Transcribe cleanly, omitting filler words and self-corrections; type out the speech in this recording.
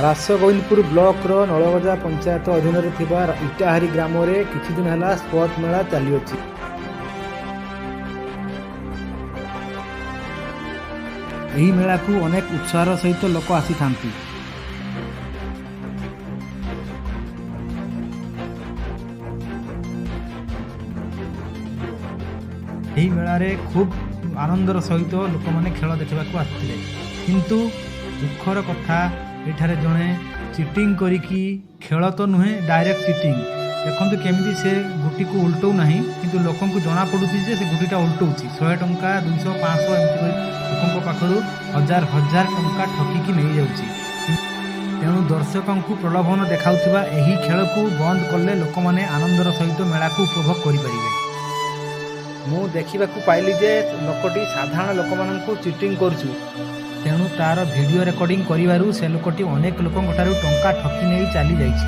ରାସଗୋବିନ୍ଦପୁର ବ୍ଲକର ନଳଗଜା ପଞ୍ଚାୟତ ଅଧୀନରେ ଥିବା ଇଟାହାରୀ ଗ୍ରାମରେ କିଛି ଦିନ ହେଲା ସ୍ପଟ ମେଳା ଚାଲିଅଛି। ଏହି ମେଳାକୁ ଅନେକ ଉତ୍ସାହର ସହିତ ଲୋକ ଆସିଥାନ୍ତି। ଏହି ମେଳାରେ ଖୁବ୍ ଆନନ୍ଦର ସହିତ ଲୋକମାନେ ଖେଳ ଦେଖିବାକୁ ଆସିଥିଲେ, କିନ୍ତୁ ଦୁଃଖର କଥା ଏଠାରେ ଜଣେ ଚିଟିଂ କରିକି, ଖେଳ ତ ନୁହେଁ ଡାଇରେକ୍ଟ ଚିଟିଂ, ଦେଖନ୍ତୁ କେମିତି ସେ ଗୁଟିକୁ ଉଲଟଉ ନାହିଁ, କିନ୍ତୁ ଲୋକଙ୍କୁ ଜଣାପଡ଼ୁଛି ଯେ ସେ ଗୁଟିଟା ଉଲଟଉଛି। 100 ଟଙ୍କା 200 500 ଏମିତି କରି ଲୋକଙ୍କ ପାଖରୁ ହଜାର ହଜାର ଟଙ୍କା ଠକିକି ନେଇଯାଉଛି। ତେଣୁ ଦର୍ଶକଙ୍କୁ ପ୍ରଲୋଭନ ଦେଖାଉଥିବା ଏହି ଖେଳକୁ ବନ୍ଦ କଲେ ଲୋକମାନେ ଆନନ୍ଦର ସହିତ ମେଳାକୁ ଉପଭୋଗ କରିପାରିବେ। ମୁଁ ଦେଖିବାକୁ ପାଇଲି ଯେ ଲୋକଟି ସାଧାରଣ ଲୋକମାନଙ୍କୁ ଚିଟିଂ କରୁଛୁ, ତେଣୁ ତାର ଭିଡ଼ିଓ ରେକର୍ଡ଼ିଂ କରିବାରୁ ସେ ଲୋକଟି ଅନେକ ଲୋକଙ୍କଠାରୁ ଟଙ୍କା ଠକି ନେଇ ଚାଲି ଯାଇଛି।